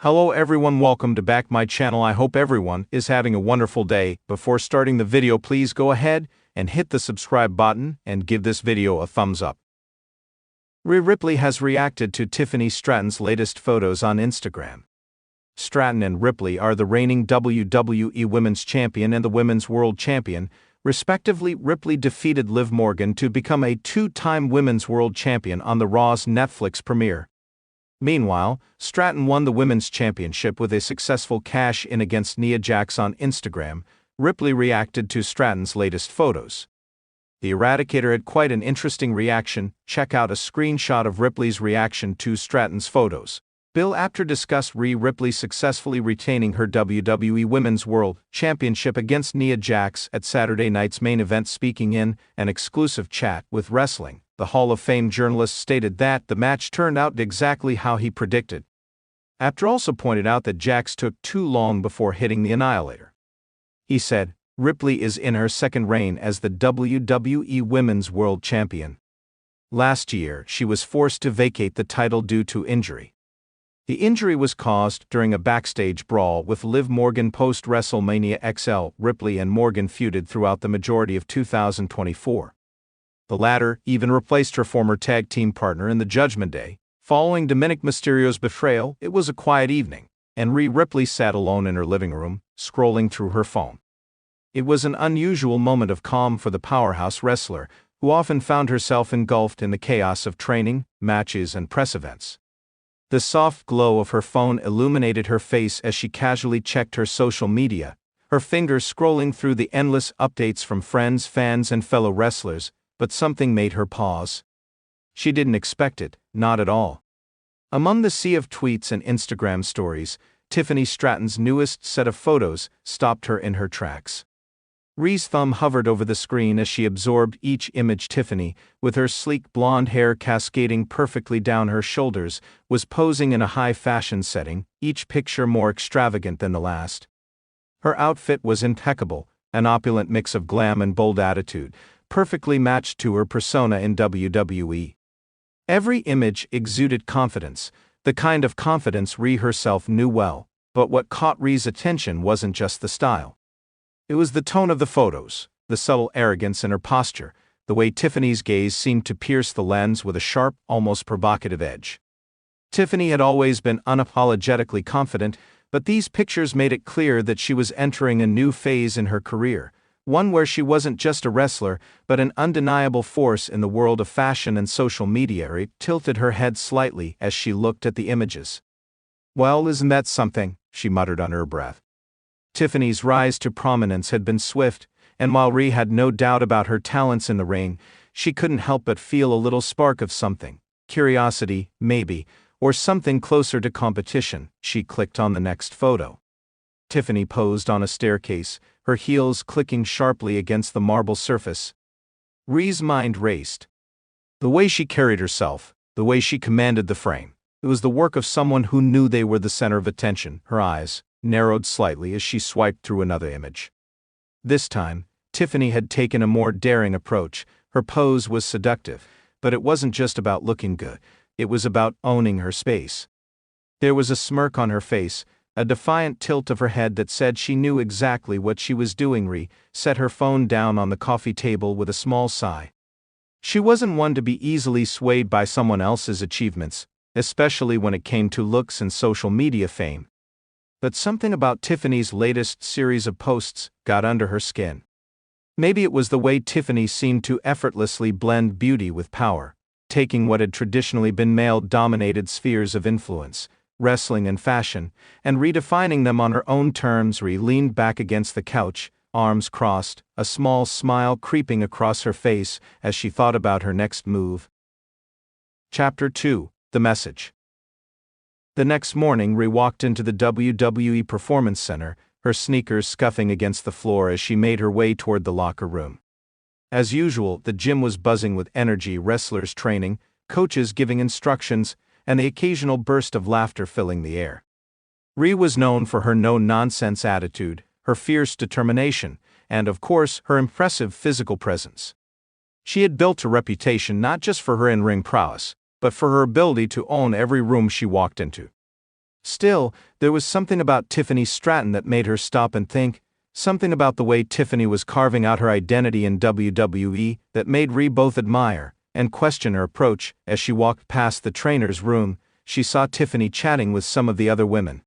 Hello everyone, welcome to back my channel. I hope everyone is having a wonderful day. Before starting the video, please go ahead and hit the subscribe button and give this video a thumbs up. Rhea Ripley has reacted to Tiffany Stratton's latest photos on Instagram. Stratton and Ripley are the reigning WWE Women's Champion and the Women's World Champion, respectively. Ripley defeated Liv Morgan to become a two-time Women's World Champion on the Raw's Netflix premiere. Meanwhile, Stratton won the Women's Championship with a successful cash-in against Nia Jax on Instagram. Ripley reacted to Stratton's latest photos. The Eradicator had quite an interesting reaction. Check out a screenshot of Ripley's reaction to Stratton's photos. Bill Apter discussed Rhea Ripley successfully retaining her WWE Women's World Championship against Nia Jax at Saturday night's main event. Speaking in an exclusive chat with Wrestling, the Hall of Fame journalist stated that the match turned out exactly how he predicted. Apter also pointed out that Jax took too long before hitting the Annihilator. He said, "Ripley is in her second reign as the WWE Women's World Champion. Last year, she was forced to vacate the title due to injury. The injury was caused during a backstage brawl with Liv Morgan post-WrestleMania XL. Ripley and Morgan feuded throughout the majority of 2024. The latter even replaced her former tag team partner in the Judgment Day. Following Dominic Mysterio's betrayal, it was a quiet evening, and Rhea Ripley sat alone in her living room, scrolling through her phone. It was an unusual moment of calm for the powerhouse wrestler, who often found herself engulfed in the chaos of training, matches, and press events. The soft glow of her phone illuminated her face as she casually checked her social media, her fingers scrolling through the endless updates from friends, fans, and fellow wrestlers, but something made her pause. She didn't expect it, not at all. Among the sea of tweets and Instagram stories, Tiffany Stratton's newest set of photos stopped her in her tracks. Rhea's thumb hovered over the screen as she absorbed each image. Tiffany, with her sleek blonde hair cascading perfectly down her shoulders, was posing in a high-fashion setting, each picture more extravagant than the last. Her outfit was impeccable, an opulent mix of glam and bold attitude, perfectly matched to her persona in WWE. Every image exuded confidence, the kind of confidence Rhea herself knew well, but what caught Rhea's attention wasn't just the style. It was the tone of the photos, the subtle arrogance in her posture, the way Tiffany's gaze seemed to pierce the lens with a sharp, almost provocative edge. Tiffany had always been unapologetically confident, but these pictures made it clear that she was entering a new phase in her career, one where she wasn't just a wrestler, but an undeniable force in the world of fashion and social media. Rhea tilted her head slightly as she looked at the images. "Well, isn't that something?" she muttered under her breath. Tiffany's rise to prominence had been swift, and while Rhea had no doubt about her talents in the ring, she couldn't help but feel a little spark of something. Curiosity, maybe, or something closer to competition. She clicked on the next photo. Tiffany posed on a staircase, her heels clicking sharply against the marble surface. Rhea's mind raced. The way she carried herself, the way she commanded the frame, it was the work of someone who knew they were the center of attention. Her eyes narrowed slightly as she swiped through another image. This time, Tiffany had taken a more daring approach. Her pose was seductive, but it wasn't just about looking good, it was about owning her space. There was a smirk on her face, a defiant tilt of her head that said she knew exactly what she was doing. Rhea set her phone down on the coffee table with a small sigh. She wasn't one to be easily swayed by someone else's achievements, especially when it came to looks and social media fame. But something about Tiffany's latest series of posts got under her skin. Maybe it was the way Tiffany seemed to effortlessly blend beauty with power, taking what had traditionally been male-dominated spheres of influence, wrestling and fashion, and redefining them on her own terms. Rhea leaned back against the couch, arms crossed, a small smile creeping across her face as she thought about her next move. Chapter 2: The Message. The next morning, Rhea walked into the WWE Performance Center, her sneakers scuffing against the floor as she made her way toward the locker room. As usual, the gym was buzzing with energy, wrestlers training, coaches giving instructions, and the occasional burst of laughter filling the air. Rhea was known for her no-nonsense attitude, her fierce determination, and, of course, her impressive physical presence. She had built a reputation not just for her in-ring prowess, but for her ability to own every room she walked into. Still, there was something about Tiffany Stratton that made her stop and think, something about the way Tiffany was carving out her identity in WWE that made Rhea both admire and question her approach. As she walked past the trainer's room, she saw Tiffany chatting with some of the other women.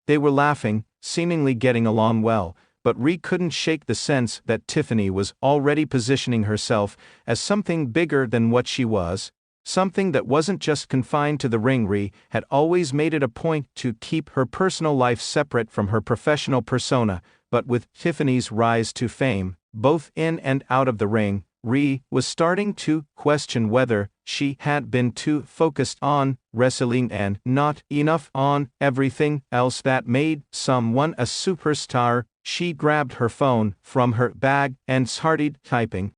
They were laughing, seemingly getting along well, but Rhea couldn't shake the sense that Tiffany was already positioning herself as something bigger than what she was, something that wasn't just confined to the ring. Rhea had always made it a point to keep her personal life separate from her professional persona, but with Tiffany's rise to fame, both in and out of the ring, Rhea was starting to question whether she had been too focused on wrestling and not enough on everything else that made someone a superstar. She grabbed her phone from her bag and started typing.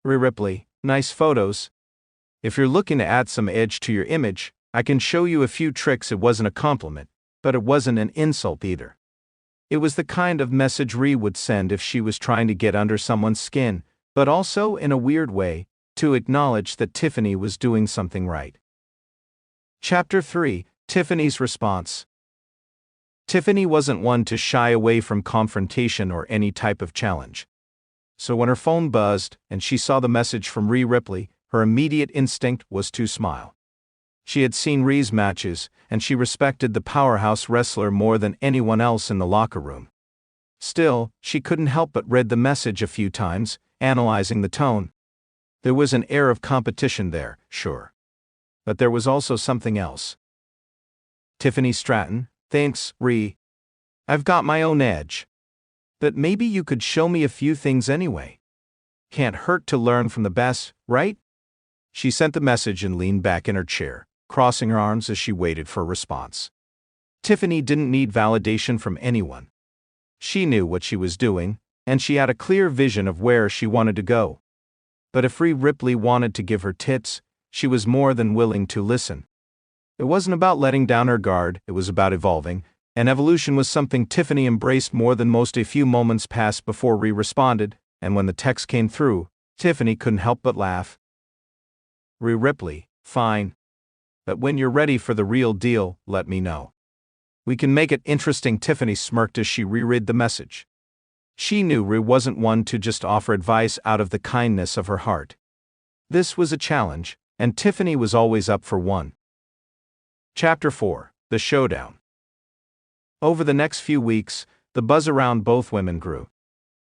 Rhea Ripley, nice photos. If you're looking to add some edge to your image, I can show you a few tricks. It wasn't a compliment, but it wasn't an insult either. It was the kind of message Rhea would send if she was trying to get under someone's skin, but also, in a weird way, to acknowledge that Tiffany was doing something right. Chapter 3: Tiffany's Response. Tiffany wasn't one to shy away from confrontation or any type of challenge. So when her phone buzzed and she saw the message from Rhea Ripley, her immediate instinct was to smile. She had seen Rhea's matches, and she respected the powerhouse wrestler more than anyone else in the locker room. Still, she couldn't help but read the message a few times, analyzing the tone. There was an air of competition there, sure. But there was also something else. Tiffany Stratton, thanks, Rhea. I've got my own edge. But maybe you could show me a few things anyway. Can't hurt to learn from the best, right? She sent the message and leaned back in her chair, crossing her arms as she waited for a response. Tiffany didn't need validation from anyone. She knew what she was doing, and she had a clear vision of where she wanted to go. But if Rhea Ripley wanted to give her tips, she was more than willing to listen. It wasn't about letting down her guard, it was about evolving, and evolution was something Tiffany embraced more than most. A few moments passed before Rhea responded, and when the text came through, Tiffany couldn't help but laugh. Rhea Ripley, fine. But when you're ready for the real deal, let me know. We can make it interesting. Tiffany smirked as she reread the message. She knew Rhea wasn't one to just offer advice out of the kindness of her heart. This was a challenge, and Tiffany was always up for one. Chapter 4: The Showdown. Over the next few weeks, the buzz around both women grew.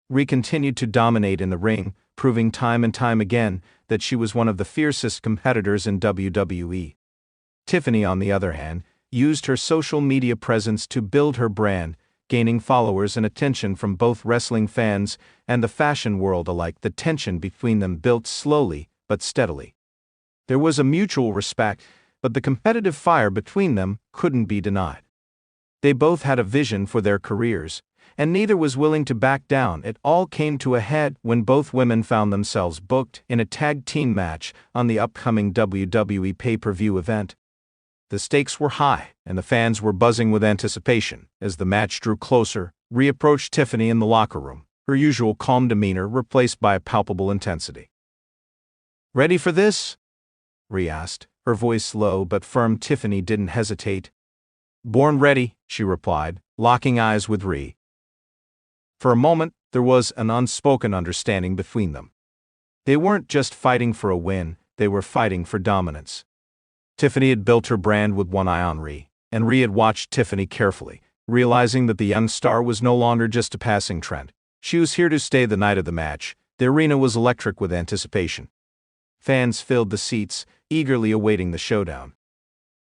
Rhea continued to dominate in the ring, proving time and time again that she was one of the fiercest competitors in WWE. Tiffany, on the other hand, used her social media presence to build her brand, gaining followers and attention from both wrestling fans and the fashion world alike. The tension between them built slowly but steadily. There was a mutual respect, but the competitive fire between them couldn't be denied. They both had a vision for their careers, and neither was willing to back down. It all came to a head when both women found themselves booked in a tag team match on the upcoming WWE pay-per-view event. The stakes were high, and the fans were buzzing with anticipation. As the match drew closer, Rhea approached Tiffany in the locker room, her usual calm demeanor replaced by a palpable intensity. "Ready for this?" Rhea asked, her voice low but firm. Tiffany didn't hesitate. "Born ready," she replied, locking eyes with Rhea. For a moment, there was an unspoken understanding between them. They weren't just fighting for a win, they were fighting for dominance. Tiffany had built her brand with one eye on Rhea, and Rhea had watched Tiffany carefully, realizing that the young star was no longer just a passing trend. She was here to stay the night of the match. The arena was electric with anticipation. Fans filled the seats, eagerly awaiting the showdown.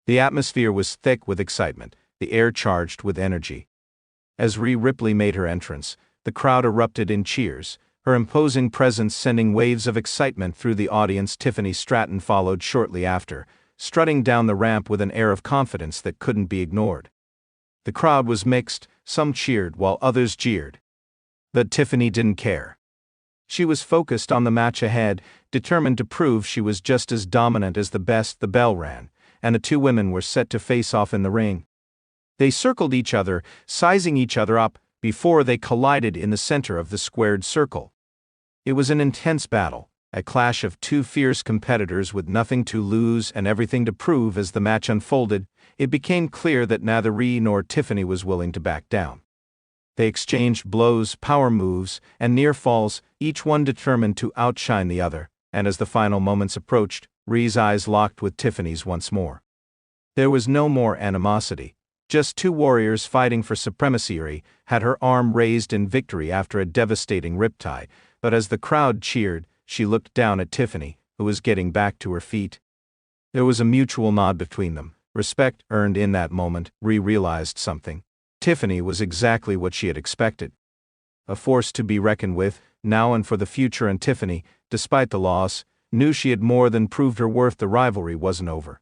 The atmosphere was thick with excitement, the air charged with energy. As Rhea Ripley made her entrance, the crowd erupted in cheers, her imposing presence sending waves of excitement through the audience. Tiffany Stratton followed shortly after, strutting down the ramp with an air of confidence that couldn't be ignored. The crowd was mixed, some cheered while others jeered. But Tiffany didn't care. She was focused on the match ahead, determined to prove she was just as dominant as the best. The bell rang, and the two women were set to face off in the ring. They circled each other, sizing each other up, before they collided in the center of the squared circle. It was an intense battle, A clash of two fierce competitors with nothing to lose and everything to prove. As the match unfolded, it became clear that neither Rhea nor Tiffany was willing to back down. They exchanged blows, power moves, and near falls, each one determined to outshine the other, and as the final moments approached, Rhea's eyes locked with Tiffany's once more. There was no more animosity, just two warriors fighting for supremacy. Rhea had her arm raised in victory after a devastating riptide, but as the crowd cheered, she looked down at Tiffany, who was getting back to her feet. There was a mutual nod between them, respect earned in that moment. Rhea realized something. Tiffany was exactly what she had expected. A force to be reckoned with, now and for the future, and Tiffany, despite the loss, knew she had more than proved her worth. The rivalry wasn't over.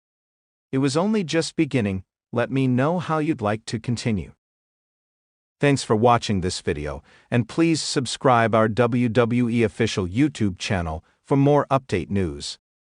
It was only just beginning. Let me know how you'd like to continue. Thanks for watching this video, and please subscribe our WWE official YouTube channel for more update news.